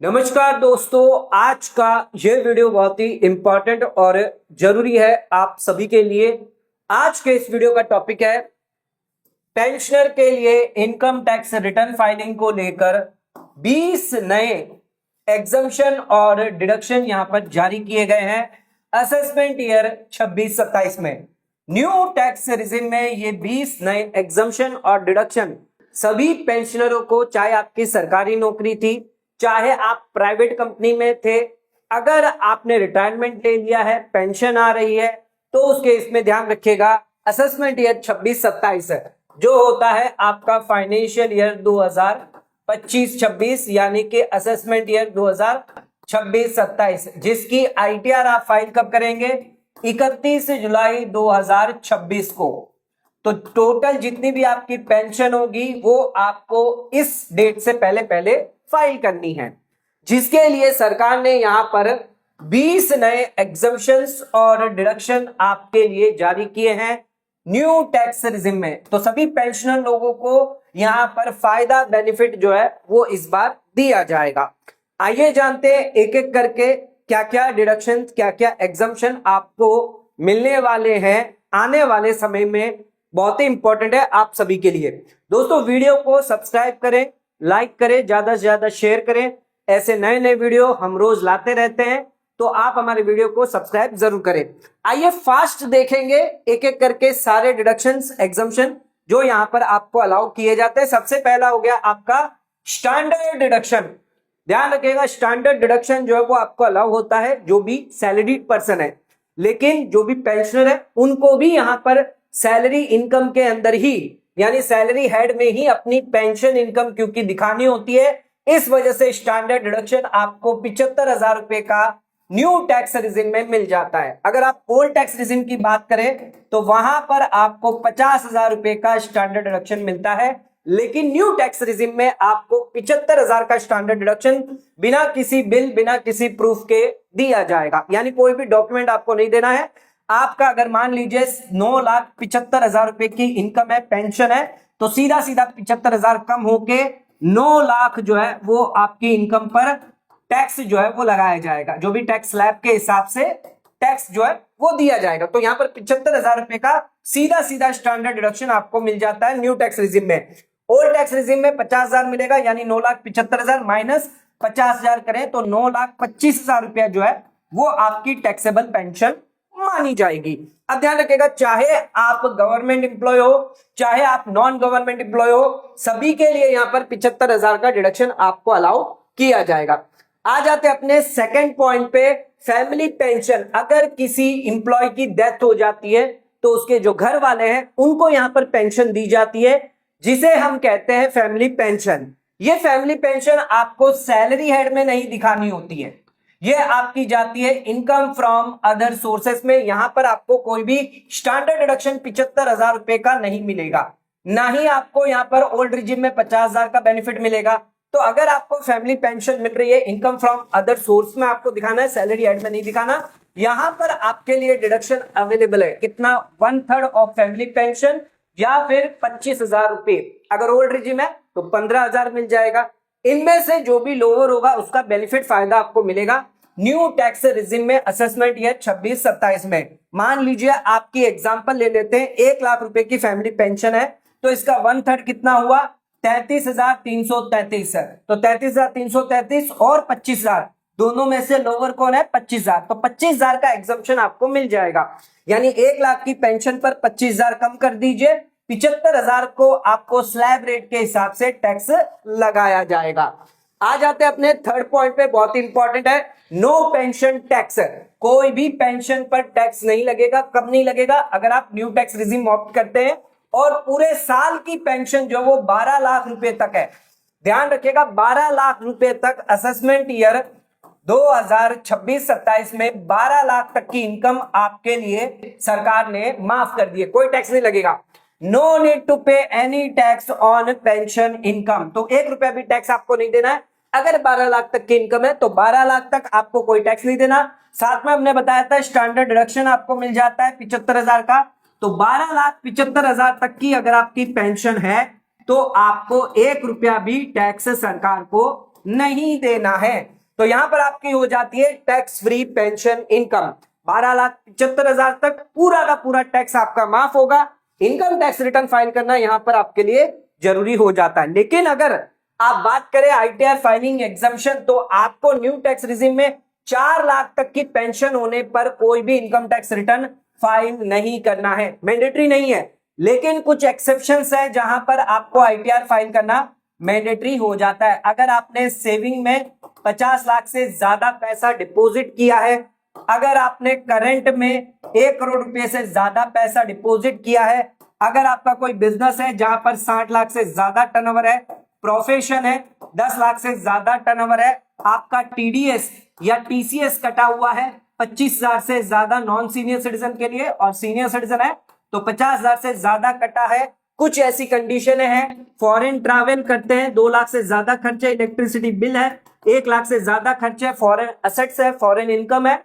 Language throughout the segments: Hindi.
नमस्कार दोस्तों, आज का ये वीडियो बहुत ही इंपॉर्टेंट और जरूरी है आप सभी के लिए। आज के इस वीडियो का टॉपिक है पेंशनर के लिए इनकम टैक्स रिटर्न फाइलिंग को लेकर 20 नए एग्जम्पशन और डिडक्शन यहां पर जारी किए गए हैं असेसमेंट ईयर 26-27 में। न्यू टैक्स रिजिम में ये 20 नए एग्जम्पशन और डिडक्शन सभी पेंशनरों को, चाहे आपकी सरकारी नौकरी थी, चाहे आप प्राइवेट कंपनी में थे, अगर आपने रिटायरमेंट ले लिया है, पेंशन आ रही है, तो उस केस में ध्यान रखिएगा असेसमेंट ईयर 26-27 जो होता है आपका फाइनेंशियल ईयर 2025-26 यानी कि असेसमेंट ईयर 2026-27 जिसकी आईटीआर आप फाइल कब करेंगे? 31 जुलाई 2026 को। तो टोटल जितनी भी आपकी पेंशन होगी वो आपको इस डेट से पहले पहले फाइल करनी है, जिसके लिए सरकार ने यहां पर 20 नए एग्जम्पशंस और डिडक्शन आपके लिए जारी किए हैं न्यू टैक्स रिजिम में। तो सभी पेंशनर लोगों को यहां पर फायदा बेनिफिट जो है वो इस बार दिया जाएगा। आइए जानते हैं एक एक करके क्या क्या डिडक्शन, क्या क्या एग्जम्पशन आपको मिलने वाले हैं आने वाले समय में। बहुत ही इंपॉर्टेंट है आप सभी के लिए। दोस्तों, वीडियो को सब्सक्राइब करें, लाइक करें, ज्यादा से ज्यादा शेयर करें। ऐसे नए नए वीडियो हम रोज लाते रहते हैं, तो आप हमारे वीडियो को सब्सक्राइब जरूर करें। आइए फास्ट देखेंगे एक एक करके सारे डिडक्शंस, एग्जम्पशन जो यहां पर आपको अलाउ किए जाते हैं। सबसे पहला हो गया आपका स्टैंडर्ड डिडक्शन। ध्यान रखिएगा, स्टैंडर्ड डिडक्शन जो है वो आपको अलाउ होता है जो भी सैलरीड पर्सन है, लेकिन जो भी पेंशनर है उनको भी यहां पर सैलरी इनकम के अंदर ही, यानी सैलरी हेड में ही अपनी पेंशन इनकम क्योंकि दिखानी होती है, इस वजह से स्टैंडर्ड डिडक्शन आपको 75,000 रुपए का न्यू टैक्स रिजिम में मिल जाता है। अगर आप ओल्ड टैक्स रिजिम की बात करें तो वहां पर आपको 50,000 रुपए का स्टैंडर्ड डिडक्शन मिलता है, लेकिन न्यू टैक्स रिजिम में आपको 75,000 का स्टैंडर्ड डिडक्शन बिना किसी बिल, बिना किसी प्रूफ के दिया जाएगा। यानी कोई भी डॉक्यूमेंट आपको नहीं देना है। आपका अगर मान लीजिए 9,75,000 रुपए की इनकम है, पेंशन है, तो सीधा सीधा 75,000 कम होके 9 लाख जो है वो आपकी इनकम पर टैक्स जो है वो लगाया जाएगा। जो भी टैक्स स्लैब के हिसाब से टैक्स जो है वो दिया जाएगा। तो यहां पर 75,000 रुपए का सीधा सीधा स्टैंडर्ड डिडक्शन आपको मिल जाता है न्यू टैक्स रिजिम में। ओल्ड टैक्स रिजिम में 50,000 मिलेगा, यानी 9,75,000 माइनस 50,000 करें तो 9,25,000 रुपया जो है वो आपकी टैक्सेबल पेंशन मानी जाएगी। अब ध्यान रखिएगा, चाहे आप गवर्नमेंट एम्प्लॉय हो, चाहे आप नॉन गवर्नमेंट एम्प्लॉय हो, सभी के लिए यहां पर 75,000 का डिडक्शन आपको अलाउ किया जाएगा। आ जाते अपने सेकंड पॉइंट पे, फैमिली पेंशन। अगर किसी एम्प्लॉय की डेथ हो जाती है तो उसके जो घर वाले हैं उनको यहां पर पेंशन दी जाती है, जिसे हम कहते हैं फैमिली पेंशन। ये फैमिली पेंशन आपको सैलरी हेड में नहीं दिखानी होती है, ये आपकी जाती है इनकम फ्रॉम अदर सोर्सेस में। यहां पर आपको कोई भी स्टैंडर्ड डिडक्शन 75,000 रुपए का नहीं मिलेगा, ना ही आपको यहां पर ओल्ड रिजिम में 50,000 का बेनिफिट मिलेगा। तो अगर आपको फैमिली पेंशन मिल रही है इनकम फ्रॉम अदर सोर्स में आपको दिखाना है, सैलरी एड में नहीं दिखाना। यहां पर आपके लिए डिडक्शन अवेलेबल है, कितना? 1/3 ऑफ फैमिली पेंशन या फिर 25,000 रुपए। अगर ओल्ड रिजिम है तो 15,000 मिल जाएगा। इनमें से जो भी लोअर होगा उसका बेनिफिट फायदा आपको मिलेगा न्यू टैक्स रिजिम में असेसमेंट ईयर 26-27 में। मान लीजिए आपकी एग्जांपल ले लेते हैं, 1 लाख रुपए की फैमिली पेंशन है, तो इसका 1/3 कितना हुआ? 33,333 है। तो 33,333 और 25,000 दोनों में से लोअर कौन है? 25,000। तो 25,000 का एग्जम्पशन आपको मिल जाएगा, यानी 1 लाख की पेंशन पर 25,000 कम कर दीजिए, 75,000 को आपको स्लैब रेट के हिसाब से टैक्स लगाया जाएगा। आ जाते हैं अपने थर्ड पॉइंट पे, बहुत ही इंपॉर्टेंट है, नो पेंशन टैक्स। कोई भी पेंशन पर टैक्स नहीं लगेगा। कब नहीं लगेगा? अगर आप न्यू टैक्स रिजिम ऑप्ट करते हैं और पूरे साल की पेंशन जो वो 12 लाख रुपए तक है। ध्यान रखिएगा, 12 लाख रुपए तक असेसमेंट ईयर 2026-27 में 12 लाख तक की इनकम आपके लिए सरकार ने माफ कर दी है, कोई टैक्स नहीं लगेगा। नो नीड टू पे any tax on pension income. तो 1 रुपया भी टैक्स आपको नहीं देना है। अगर 12 लाख तक की इनकम है तो 12 लाख तक आपको कोई टैक्स नहीं देना। साथ में हमने बताया था स्टैंडर्ड डिडक्शन आपको मिल जाता है 75,000 का। तो 12,75,000 तक की अगर आपकी पेंशन है तो आपको 1 रुपया भी टैक्स सरकार को नहीं देना है। तो यहां पर आपकी हो जाती है टैक्स फ्री पेंशन इनकम। 12,75,000 तक पूरा का पूरा टैक्स आपका माफ होगा। इनकम टैक्स रिटर्न फाइल करना यहां पर आपके लिए जरूरी हो जाता है। लेकिन अगर आप बात करें आईटीआर फाइलिंग एग्जम्पशन, तो आपको न्यू टैक्स रिजिम में 4 लाख तक की पेंशन होने पर कोई भी इनकम टैक्स रिटर्न फाइल नहीं करना है, मैंडेटरी नहीं है। लेकिन कुछ एक्सेप्शंस है जहां पर आपको आईटीआर फाइल करना मैंडेटरी हो जाता है। अगर आपने सेविंग में 50 लाख से ज्यादा पैसा डिपॉजिट किया है, अगर आपने करंट में 1 करोड़ रुपए से ज्यादा पैसा डिपॉजिट किया है, अगर आपका कोई बिजनेस है जहां पर 60 लाख से ज्यादा टर्नओवर है, प्रोफेशन है 10 लाख से ज्यादा टर्नओवर है, आपका टीडीएस या टीसीएस कटा हुआ है 25,000 से ज्यादा नॉन सीनियर सिटीजन के लिए, और सीनियर सिटीजन है तो 50,000 से ज्यादा कटा है। कुछ ऐसी कंडीशन हैं, फॉरेन ट्रैवल करते हैं, 2 लाख से ज्यादा खर्चे, इलेक्ट्रिसिटी बिल है 1 लाख से ज्यादा खर्चे, फॉरेन असेट्स है, फॉरेन इनकम है,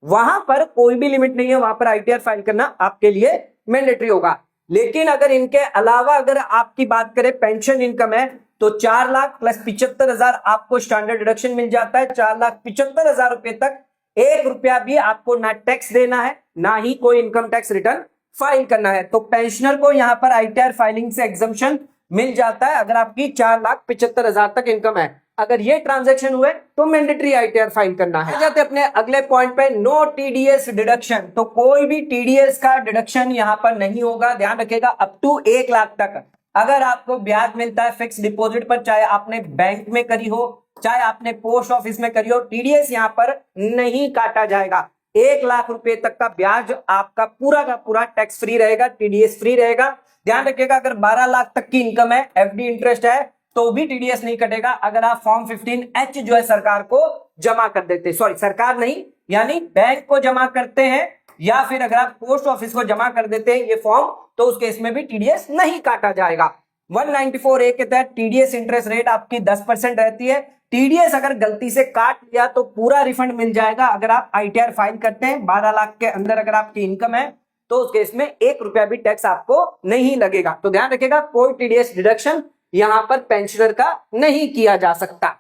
वहां पर कोई भी लिमिट नहीं है, वहां पर आईटीआर फाइल करना आपके लिए मैंडेटरी होगा। लेकिन अगर इनके अलावा अगर आपकी बात करें पेंशन इनकम है, तो 4 लाख प्लस 75,000 आपको स्टैंडर्ड डिडक्शन मिल जाता है। 4,75,000 रुपए तक 1 रुपया भी आपको ना टैक्स देना है, ना ही कोई इनकम टैक्स रिटर्न फाइल करना है। तो पेंशनर को यहां पर आईटीआर फाइलिंग से एग्जम्पशन मिल जाता है अगर आपकी 4,75,000 तक इनकम है। अगर ये ट्रांजैक्शन हुए तो मैंडेटरी आईटीआर फाइल करना है। जाते अपने अगले पॉइंट पे, नो टीडीएस डिडक्शन। तो कोई भी टीडीएस का डिडक्शन यहां पर नहीं होगा, ध्यान रखिएगा। अप टू 1 लाख तक अगर आपको ब्याज मिलता है फिक्स डिपॉजिट पर, चाहे आपने बैंक में करी हो चाहे आपने पोस्ट ऑफिस में करी हो, टीडीएस यहां पर नहीं काटा जाएगा। 1 लाख रुपए तक का ब्याज आपका पूरा का पूरा टैक्स फ्री रहेगा, टीडीएस फ्री रहेगा। ध्यान रखिएगा, अगर 12 लाख तक की इनकम है, एफडी इंटरेस्ट है, तो भी टीडीएस नहीं कटेगा अगर आप फॉर्म 15H जो है सरकार को जमा कर देते, सॉरी सरकार नहीं यानी बैंक को जमा करते हैं, या फिर अगर आप पोस्ट ऑफिस को जमा कर देते हैं ये फॉर्म, तो उस केस में भी टीडीएस नहीं काटा जाएगा। 194A के तहत टीडीएस इंटरेस्ट रेट आपकी 10% रहती है। टीडीएस अगर गलती से काट लिया तो पूरा रिफंड मिल जाएगा अगर आप आईटीआर फाइल करते हैं। 12 लाख के अंदर अगर आपकी इनकम है तो उस केस में 1 रुपया भी टैक्स आपको नहीं लगेगा। तो ध्यान रखिएगा, कोई टीडीएस डिडक्शन यहां पर पेंशनर का नहीं किया जा सकता।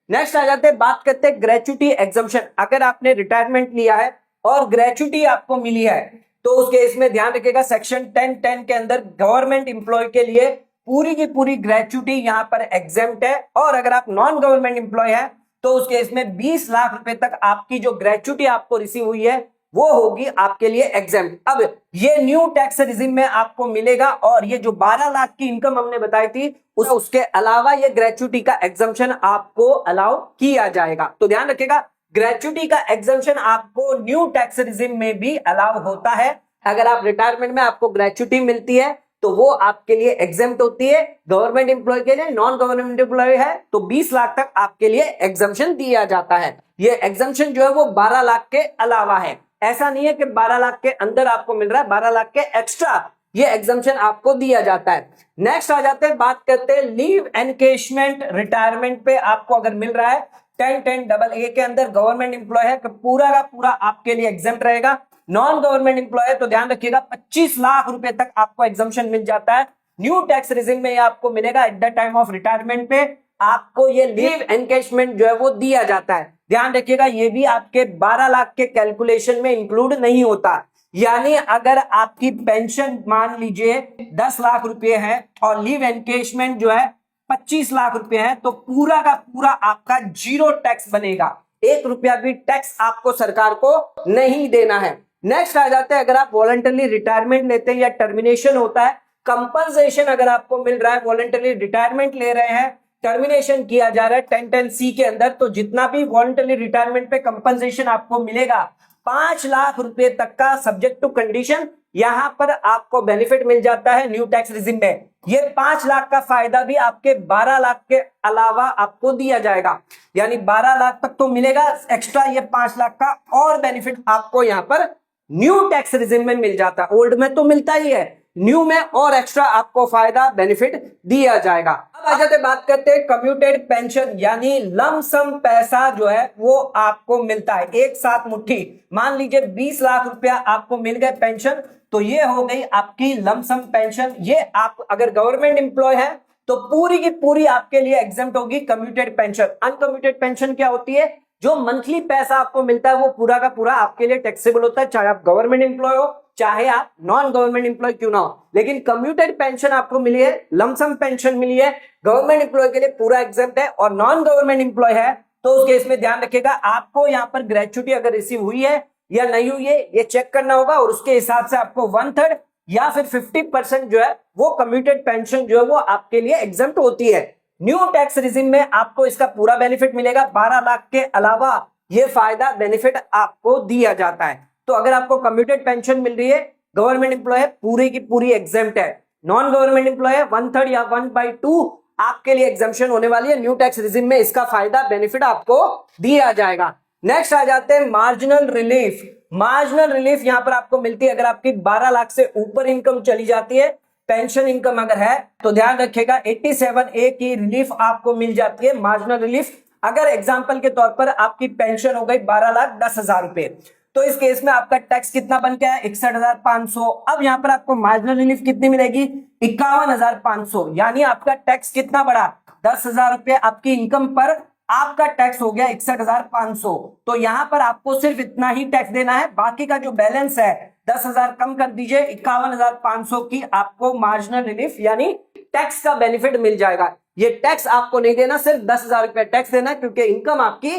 नेक्स्ट आ जाते हैं, बात करते हैं ग्रेच्युटी एग्जम्पशन। अगर आपने रिटायरमेंट लिया है और ग्रेच्युटी आपको मिली है, तो उस केस में ध्यान रखिएगा सेक्शन 10(10) के अंदर गवर्नमेंट इंप्लॉय के लिए पूरी की पूरी ग्रेच्युटी यहां पर एग्जेम्प्ट है, और अगर आप नॉन गवर्नमेंट इंप्लॉय है तो उस केस में 20 लाख रुपए तक आपकी जो ग्रेच्युटी आपको रिसीव हुई है वो होगी आपके लिए एग्जेम्प्ट। अब ये न्यू टैक्स रिजिम में आपको मिलेगा, और ये जो 12 लाख की इनकम हमने बताई थी उसके अलावा ये ग्रेच्युटी का एग्जम्पशन आपको अलाउ किया जाएगा। तो ध्यान रखिएगा, ग्रेच्युटी का एग्जम्पशन आपको न्यू टैक्स रिजिम में भी अलाउ होता है। अगर आप रिटायरमेंट में आपको ग्रेच्युटी मिलती है तो वो आपके लिए एग्जेम्प्ट होती है। गवर्नमेंट एम्प्लॉय के लिए, नॉन गवर्नमेंट एम्प्लॉय है तो 20 लाख तक आपके लिए एग्जम्पशन दिया जाता है। ये एग्जम्पशन जो है वो 12 लाख के अलावा है, ऐसा नहीं है कि 12 लाख के अंदर आपको मिल रहा है, 12 लाख के एक्स्ट्रा ये एग्जम्पशन आपको दिया जाता है। नेक्स्ट आ जाते हैं, बात करते हैं लीव एनकेशमेंट। रिटायरमेंट पे आपको अगर मिल रहा है 10(10)AA के अंदर, गवर्नमेंट एम्प्लॉय है तो पूरा का पूरा आपके लिए एग्जेम्प्ट रहेगा। नॉन गवर्नमेंट एम्प्लॉय है तो ध्यान रखिएगा 25 लाख रुपए तक आपको एग्जम्पशन मिल जाता है। न्यू टैक्स रिजिम में आपको मिलेगा at the time of retirement पे आपको ये लीव एनकेशमेंट जो है वो दिया जाता है। ध्यान रखिएगा, ये भी आपके 12 लाख के कैलकुलेशन में इंक्लूड नहीं होता। यानी अगर आपकी पेंशन मान लीजिए 10 लाख रुपए है और लीव एनकेशमेंट जो है 25 लाख रुपए है, तो पूरा का पूरा आपका 0 टैक्स बनेगा। 1 रुपया भी टैक्स आपको सरकार को नहीं देना है। नेक्स्ट आ जाते हैं, अगर आप वॉलंटरली रिटायरमेंट लेते हैं या टर्मिनेशन होता है, कंपनसेशन अगर आपको मिल रहा है, वॉलंटरली रिटायरमेंट ले रहे हैं, टर्मिनेशन किया जा रहा है 10(10)C के अंदर, तो जितना भी वॉलंटरी रिटायरमेंट पे कंपनसेशन आपको मिलेगा 5 लाख रुपए तक का, सब्जेक्ट टू कंडीशन, यहां पर आपको बेनिफिट मिल जाता है न्यू टैक्स रिजिम में। ये 5 लाख का फायदा भी आपके 12 लाख के अलावा आपको दिया जाएगा, यानी 12 लाख तक तो मिलेगा, एक्स्ट्रा ये 5 लाख का और बेनिफिट आपको यहां पर न्यू टैक्स रिजिम में मिल जाता है। ओल्ड में तो मिलता ही है, न्यू में और एक्स्ट्रा आपको फायदा बेनिफिट दिया जाएगा। अब आ जाते बात करते हैं कम्यूटेड पेंशन, यानी लमसम पैसा जो है वो आपको मिलता है एक साथ मुट्ठी। मान लीजिए 20 लाख रुपया आपको मिल गए पेंशन, तो ये हो गई आपकी लमसम पेंशन। ये आप अगर गवर्नमेंट एम्प्लॉय है तो पूरी की पूरी आपके लिए एग्जेम्प्ट होगी कम्यूटेड पेंशन। अनकम्यूटेड पेंशन क्या होती है? जो मंथली पैसा आपको मिलता है वो पूरा का पूरा आपके लिए टैक्सेबल होता है, चाहे आप गवर्नमेंट एम्प्लॉय हो चाहे आप नॉन गवर्नमेंट एम्प्लॉय क्यों ना हो। लेकिन कम्यूटेड पेंशन आपको मिली है, लमसम पेंशन मिली है, गवर्नमेंट एम्प्लॉय के लिए पूरा एग्जेम्प्ट है, और नॉन गवर्नमेंट एम्प्लॉय है तो उस केस में ध्यान रखिएगा आपको यहाँ पर ग्रेच्युटी अगर रिसीव हुई है या नहीं हुई है ये चेक करना होगा, और उसके हिसाब से आपको 1/3 या फिर 50% जो है वो कम्यूटेड पेंशन जो है वो आपके लिए एग्जेम्प्ट होती है। न्यू टैक्स रिजिम में आपको इसका पूरा बेनिफिट मिलेगा, 12 लाख के अलावा ये फायदा बेनिफिट आपको दिया जाता है। तो अगर आपको कम्यूटेड पेंशन मिल रही है, गवर्नमेंट एम्प्लॉय है, पूरी की पूरी एग्जेम्प्ट है, नॉन गवर्नमेंट एम्प्लॉय है 1/3 या 1/2 आपके लिए एग्जेम्पशन होने वाली है। न्यू टैक्स रिजिम में इसका फायदा बेनिफिट आपको दिया जाएगा। नेक्स्ट आ जाते हैं मार्जिनल रिलीफ। मार्जिनल रिलीफ यहां पर आपको मिलती है अगर आपकी 12 लाख से ऊपर इनकम चली जाती है, पेंशन इनकम अगर है तो ध्यान रखिएगा 87A की रिलीफ आपको मिल जाती है, मार्जिनल रिलीफ। अगर एग्जांपल के तौर पर आपकी पेंशन हो गई 12,10,000 रुपए, तो इस केस में आपका टैक्स कितना बन गया है 61,500। अब यहां पर आपको मार्जिनल रिलीफ कितनी मिलेगी 51,500, यानी आपका टैक्स कितना बढ़ा 10,000 रुपए आपकी इनकम पर आपका टैक्स हो गया 61,500। तो यहां पर आपको सिर्फ इतना ही टैक्स देना है, बाकी का जो बैलेंस है 10,000 कम कर दीजिए, 51,500 की आपको मार्जिनल रिलीफ यानी टैक्स का बेनिफिट मिल जाएगा। ये टैक्स आपको नहीं देना, सिर्फ 10,000 रुपए टैक्स देना, क्योंकि इनकम आपकी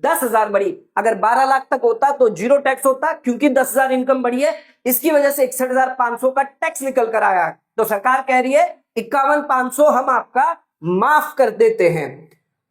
10,000 बढ़ी। अगर 12 लाख तक होता तो जीरो टैक्स होता, क्योंकि 10,000 इनकम बढ़ी है इसकी वजह से 61,500 का टैक्स निकल कर आया है। तो सरकार कह रही है 51,500 हम आपका माफ कर देते हैं।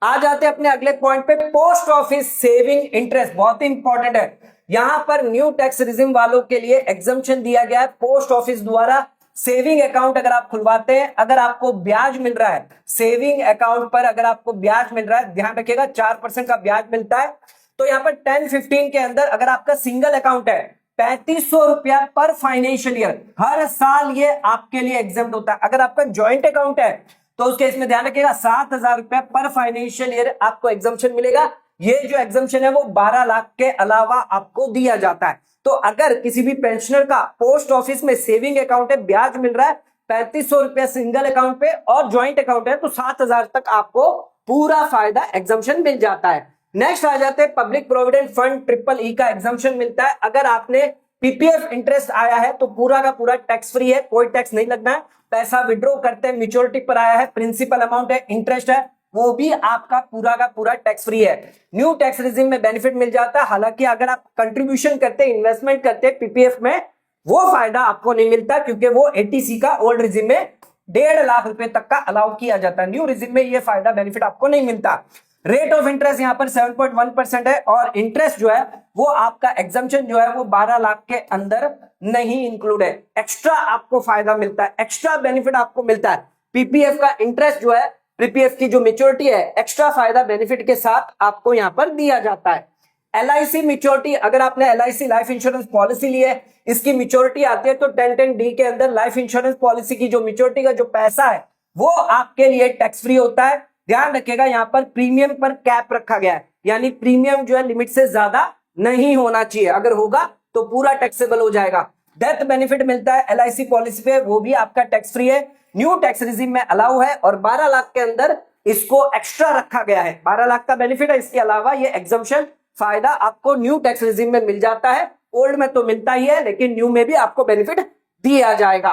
आ जाते हैं अपने अगले पॉइंट पे, पोस्ट ऑफिस सेविंग इंटरेस्ट, बहुत ही इंपॉर्टेंट है। यहां पर न्यू टैक्स रिजिम वालों के लिए एग्जम्पशन दिया गया है, पोस्ट ऑफिस द्वारा सेविंग अकाउंट अगर आप खुलवाते हैं, अगर आपको ब्याज मिल रहा है सेविंग अकाउंट पर, अगर आपको ब्याज मिल रहा है, ध्यान रखिएगा 4% का ब्याज मिलता है। तो यहां पर 10-15 के अंदर अगर आपका सिंगल अकाउंट है 3,500 रुपया पर फाइनेंशियल ईयर, हर साल ये आपके लिए एग्जेम्प्ट होता है। अगर आपका ज्वाइंट अकाउंट है तो उस केस में ध्यान रखिएगा 7,000 रुपया पर फाइनेंशियल ईयर आपको एग्जम्पशन मिलेगा। ये जो एग्जम्पशन है वो 12 लाख के अलावा आपको दिया जाता है। तो अगर किसी भी पेंशनर का पोस्ट ऑफिस में सेविंग अकाउंट है, ब्याज मिल रहा है 3,500 रुपया सिंगल अकाउंट पे, और ज्वाइंट अकाउंट है तो 7,000 तक आपको पूरा फायदा एग्जम्पशन मिल जाता है। नेक्स्ट आ जाते हैं पब्लिक प्रोविडेंट फंड EEE का एग्जम्पशन मिलता है। अगर आपने पीपीएफ इंटरेस्ट आया है तो पूरा का पूरा टैक्स फ्री है, कोई टैक्स नहीं लगना है। पैसा विड्रॉ करते हैं, मैच्योरिटी पर आया है, प्रिंसिपल अमाउंट है, इंटरेस्ट है, वो भी आपका पूरा का पूरा टैक्स फ्री है। न्यू टैक्स रिजिम में बेनिफिट मिल जाता है। हालांकि अगर आप कंट्रीब्यूशन करते हैं, इन्वेस्टमेंट करते हैं पीपीएफ में, वो फायदा आपको नहीं मिलता, क्योंकि वो एटीसी का ओल्ड रिजिम में 1.5 लाख रुपए तक का अलाउ किया जाता है। न्यू रिजिम में ये फायदा बेनिफिट आपको नहीं मिलता। रेट ऑफ इंटरेस्ट यहाँ पर 7.1% है, और इंटरेस्ट जो है वो आपका एग्जम्पशन जो है वो 12 लाख के अंदर नहीं इंक्लूड है। एक्स्ट्रा आपको फायदा मिलता है, एक्स्ट्रा बेनिफिट आपको मिलता है। पीपीएफ का इंटरेस्ट जो है, पीपीएफ की जो मेच्योरिटी है, एक्स्ट्रा फायदा बेनिफिट के साथ आपको यहां पर दिया जाता है। एलआईसी मेच्योरिटी, अगर आपने एलआईसी लाइफ इंश्योरेंस पॉलिसी ली है, इसकी मेच्योरिटी आती है तो 1010D के अंदर लाइफ इंश्योरेंस पॉलिसी की जो मेच्योरिटी का जो पैसा है वो आपके लिए टैक्स फ्री होता है। ध्यान रखिएगा यहां पर प्रीमियम पर कैप रखा गया है, यानी प्रीमियम जो है लिमिट से ज्यादा नहीं होना चाहिए, अगर होगा तो पूरा टैक्सेबल हो जाएगा। डेथ बेनिफिट मिलता है एलआईसी पॉलिसी पे, वो भी आपका टैक्स फ्री है, न्यू टैक्स रिजिम में अलाउ है, और 12 लाख के अंदर इसको एक्स्ट्रा रखा गया है। 12 लाख का बेनिफिट है, इसके अलावा ये एग्जम्पशन फायदा आपको न्यू टैक्स रिजिम में मिल जाता है। ओल्ड में तो मिलता ही है, लेकिन न्यू में भी आपको बेनिफिट दिया जाएगा।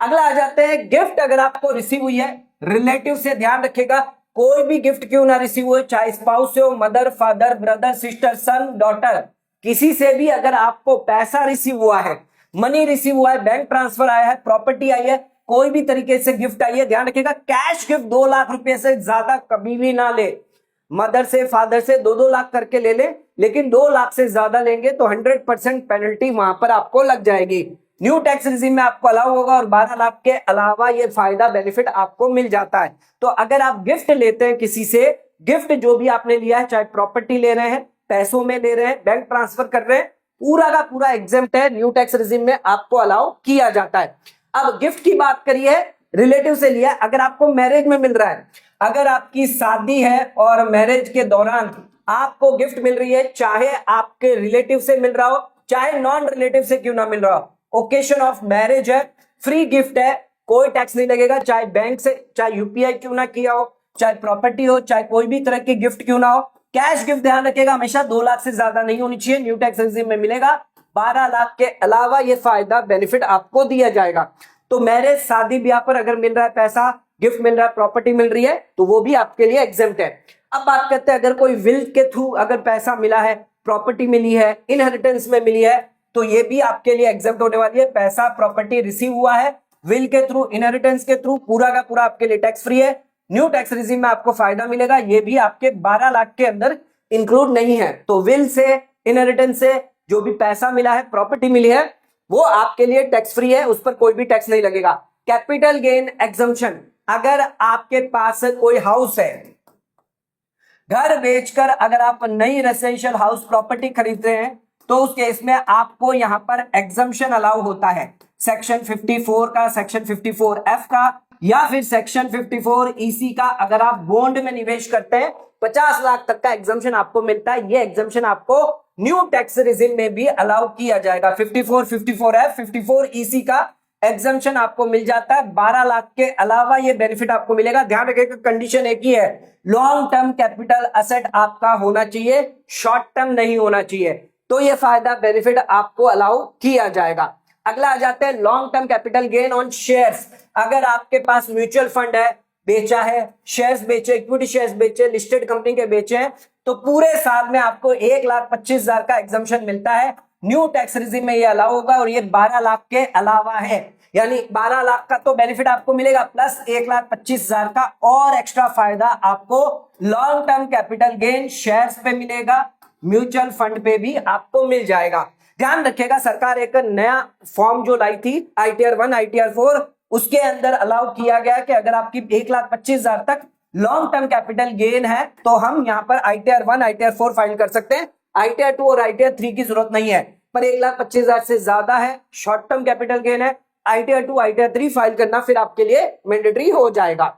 अगला आ जाते हैं गिफ्ट, अगर आपको रिसीव हुई है रिलेटिव से, ध्यान रखिएगा कोई भी गिफ्ट क्यों ना रिसीव हो, चाहे स्पाउस से हो, मदर, फादर, ब्रदर, सिस्टर, सन, डॉटर, किसी से भी अगर आपको पैसा रिसीव हुआ है, मनी रिसीव हुआ है, बैंक ट्रांसफर आया है, प्रॉपर्टी आई है, कोई भी तरीके से गिफ्ट आई है, ध्यान रखिएगा कैश गिफ्ट 2 लाख रुपए से ज्यादा कभी भी ना ले। मदर से, फादर से 2-2 लाख करके ले ले, लेकिन 2 लाख से ज्यादा लेंगे तो 100% पेनल्टी वहां पर आपको लग जाएगी। न्यू टैक्स रिजिम में आपको अलाउ होगा, और 12 लाख के अलावा ये फायदा बेनिफिट आपको मिल जाता है। तो अगर आप गिफ्ट लेते हैं किसी से, गिफ्ट जो भी आपने लिया है, चाहे प्रॉपर्टी ले रहे हैं, पैसों में ले रहे हैं, बैंक ट्रांसफर कर रहे हैं, पूरा का पूरा एग्जेम्प्ट है, न्यू टैक्स रिजिम में आपको अलाउ किया जाता है। अब गिफ्ट की बात करिए, रिलेटिव से लिया, अगर आपको मैरिज में मिल रहा है, अगर आपकी शादी है और मैरिज के दौरान आपको गिफ्ट मिल रही है, चाहे आपके रिलेटिव से मिल रहा हो, चाहे नॉन रिलेटिव से क्यों ना मिल रहा हो, ओकेशन ऑफ मैरिज है, फ्री गिफ्ट है, कोई टैक्स नहीं लगेगा, चाहे बैंक से, चाहे यूपीआई क्यों ना किया हो, चाहे प्रॉपर्टी हो, चाहे कोई भी तरह की गिफ्ट क्यों ना हो। कैश गिफ्ट ध्यान रखिएगा हमेशा 2 लाख से ज्यादा नहीं होनी चाहिए। न्यू टैक्स रेजिम में मिलेगा 12 लाख के अलावा ये फायदा बेनिफिट आपको दिया जाएगा। तो मैरिज शादी ब्याह पर अगर मिल रहा है पैसा, गिफ्ट मिल रहा है, प्रॉपर्टी मिल रही है, तो वो भी आपके लिए एग्जेम्प्ट है। अब बात करते हैं अगर कोई विल के थ्रू अगर पैसा मिला है, प्रॉपर्टी मिली है, इनहेरिटेंस में मिली है, तो ये भी आपके लिए एग्जेम्प्ट होने वाली है। पैसा प्रॉपर्टी रिसीव हुआ है विल के थ्रू, इनहेरिटेंस के थ्रू, पूरा का पूरा आपके लिए टैक्स फ्री है। न्यू टैक्स रेजिम में आपको फायदा मिलेगा, ये भी आपके 12 लाख के अंदर इंक्लूड नहीं है। तो विल से, इनहेरिटेंस से जो भी पैसा मिला है, प्रॉपर्टी मिली है, वो आपके लिए टैक्स फ्री है, उस पर कोई भी टैक्स नहीं लगेगा। कैपिटल गेन एग्जम्पशन, अगर आपके पास कोई हाउस है, घर बेचकर अगर आप नई रेसिडेंशियल हाउस प्रॉपर्टी खरीद रहे हैं, तो उस केस में आपको यहां पर एग्जम्पशन अलाउ होता है सेक्शन 54 का, सेक्शन 54F का, या फिर सेक्शन 54 EC का। अगर आप बॉन्ड में निवेश करते हैं 50 लाख तक का एग्जम्पशन आपको मिलता है। ये एग्जम्पशन आपको न्यू टैक्स रेजिम में भी अलाउ किया जाएगा। 54, 54F, 54 EC का एग्जम्पशन आपको मिल जाता है। 12 लाख के अलावा ये बेनिफिट आपको मिलेगा। ध्यान रखिएगा कंडीशन एक ही है, लॉन्ग टर्म कैपिटल असेट आपका होना चाहिए, शॉर्ट टर्म नहीं होना चाहिए। तो ये फायदा बेनिफिट आपको अलाउ किया जाएगा। अगला आ जाते हैं long term capital gain on shares. अगर आपके पास म्यूचुअल फंड है, बेचा है, शेयर्स बेचे, इक्विटी शेयर्स बेचे, लिस्टेड कंपनी के बेचे हैं, तो पूरे साल में आपको 1,25,000 का एग्जम्पशन मिलता है। न्यू टैक्स रेजिम में ये अलाउ होगा और ये 12 लाख के अलावा है, यानी 12 लाख का तो बेनिफिट आपको मिलेगा, प्लस 1,25,000 का और एक्स्ट्रा फायदा आपको long term capital gain shares पे मिलेगा, म्यूचुअल फंड पे भी आपको मिल जाएगा। ध्यान रखिएगा सरकार एक नया फॉर्म जो लाई थी ITR 1, ITR 4, उसके अंदर अलाउ किया गया कि अगर आपकी 1,25,000 तक लॉन्ग टर्म कैपिटल गेन है, तो हम यहां पर ITR 1, ITR 4 फाइल कर सकते हैं। ITR 2 और ITR 3 की जरूरत नहीं है, पर 1,25,000 से ज्यादा है, शॉर्ट टर्म कैपिटल गेन है, ITR 2, ITR 3 फाइल करना फिर आपके लिए मैंडेटरी हो जाएगा।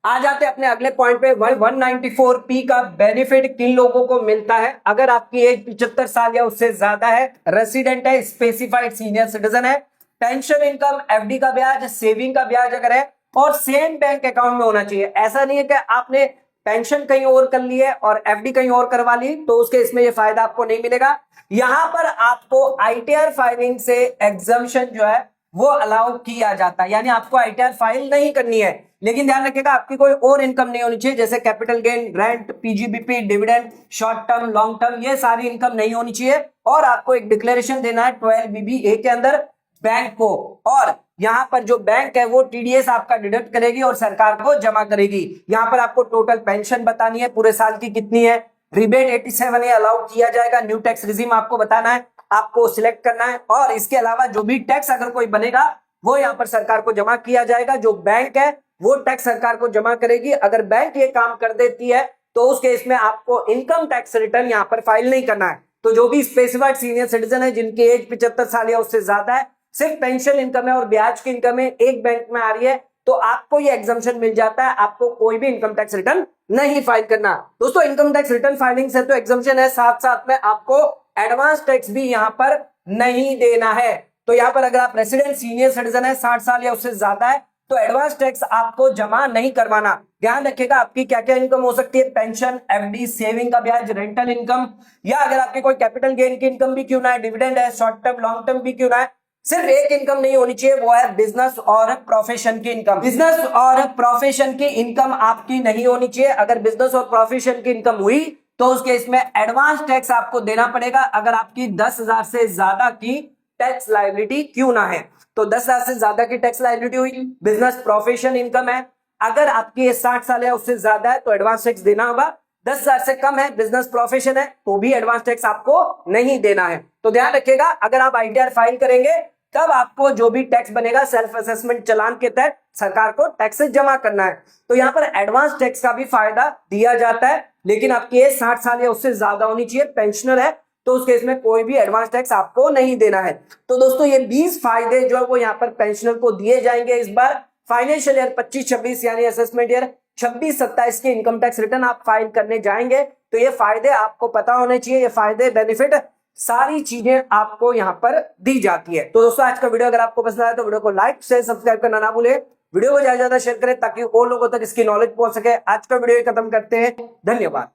आ जाते अपने अगले पॉइंट पे, 194P का बेनिफिट किन लोगों को मिलता है? अगर आपकी एज 75 साल या उससे ज्यादा है, रेसिडेंट है, स्पेसिफाइड सीनियर सिटीजन है, पेंशन इनकम, FD का ब्याज, सेविंग का ब्याज अगर है, और सेम बैंक अकाउंट में होना चाहिए। ऐसा नहीं है कि आपने पेंशन कहीं और कर ली है और FD कहीं और करवा ली, तो उसके इसमें ये फायदा आपको नहीं मिलेगा। यहां पर आपको ITR फाइलिंग से एग्जम्पशन जो है वो अलाउ किया जाता है, यानी आपको ITR फाइल नहीं करनी है। लेकिन ध्यान रखिएगा आपकी कोई और इनकम नहीं होनी चाहिए, जैसे capital gain, rent, PGBP, dividend, short term, long term, ये सारी इनकम नहीं होनी चाहिए। और आपको एक डिक्लेरेशन देना है 12BBA के अंदर बैंक को, और यहां पर जो बैंक है वो TDS आपका डिडक्ट करेगी और सरकार को जमा करेगी। यहां पर आपको टोटल पेंशन बतानी है पूरे साल की कितनी है, रिबेट 87 अलाउ किया जाएगा। न्यू टैक्स रिजीम आपको बताना है, आपको सिलेक्ट करना है, और इसके अलावा जो भी टैक्स अगर कोई बनेगा वो यहां पर सरकार को जमा किया जाएगा। जो बैंक है वो टैक्स सरकार को जमा करेगी। अगर बैंक ये काम कर देती है तो उस केस में आपको इनकम टैक्स रिटर्न यहां पर फाइल नहीं करना है। तो जो भी स्पेसिफाइड सीनियर सिटीजन है जिनकी एज 75 साल या उससे ज्यादा है, सिर्फ पेंशन इनकम है और ब्याज की इनकम है, एक बैंक में आ रही है, तो आपको ये एग्जम्पशन मिल जाता है, आपको कोई भी इनकम टैक्स रिटर्न नहीं फाइल करना। दोस्तों इनकम टैक्स रिटर्न फाइलिंग से तो एग्जम्पशन है, साथ साथ में आपको एडवांस टैक्स भी यहां पर नहीं देना है। तो यहां पर अगर आप रेसिडेंट सीनियर सिटीजन है, 60 साल या उससे ज्यादा है, तो एडवांस टैक्स आपको जमा नहीं करवाना। ध्यान रखिएगा आपकी क्या क्या इनकम हो सकती है, पेंशन, FD, सेविंग का ब्याज, रेंटल इनकम, या अगर आपकी कोई कैपिटल गेन की इनकम भी क्यों ना है, डिविडेंड है, शॉर्ट टर्म, लॉन्ग टर्म भी क्यों ना है, सिर्फ एक इनकम नहीं होनी चाहिए, वो है बिजनेस और प्रोफेशन की इनकम। बिजनेस और प्रोफेशन की इनकम आपकी नहीं होनी चाहिए। अगर बिजनेस और प्रोफेशन की इनकम हुई तो उस केस में एडवांस टैक्स आपको देना पड़ेगा, अगर आपकी 10,000 से ज्यादा की टैक्स लायबिलिटी क्यों ना है। तो 10,000 से ज्यादा की टैक्स लायबिलिटी हुई, बिजनेस प्रोफेशन इनकम है, अगर आपकी 60 साल या उससे ज्यादा है तो एडवांस टैक्स देना होगा। 10,000 से कम है, बिजनेस प्रोफेशन है, तो भी एडवांस टैक्स आपको नहीं देना है। तो ध्यान रखिएगा अगर आप ITR फाइल करेंगे तब आपको जो भी टैक्स बनेगा सेल्फ असेसमेंट चालान के तहत सरकार को टैक्स जमा करना है। तो यहाँ पर एडवांस टैक्स का भी फायदा दिया जाता है, लेकिन आपकी एज 60 साल या उससे ज्यादा होनी चाहिए, पेंशनर है, तो उस केस में कोई भी एडवांस टैक्स आपको नहीं देना है। तो दोस्तों ये 20 फायदे जो है वो यहाँ पर पेंशनर को दिए जाएंगे इस बार फाइनेंशियल ईयर 25-26 यानी असेसमेंट ईयर 26-27 की इनकम टैक्स रिटर्न आप फाइल करने जाएंगे। तो ये फायदे आपको पता होने चाहिए, ये फायदे बेनिफिट सारी चीजें आपको यहां पर दी जाती है। तो दोस्तों आज का वीडियो अगर आपको पसंद आया तो वीडियो को लाइक शेयर सब्सक्राइब करना ना भूले, वीडियो को ज्यादा से ज्यादा शेयर करें ताकि और लोगों तक इसकी नॉलेज पहुंच सके। आज का वीडियो खत्म करते हैं, धन्यवाद।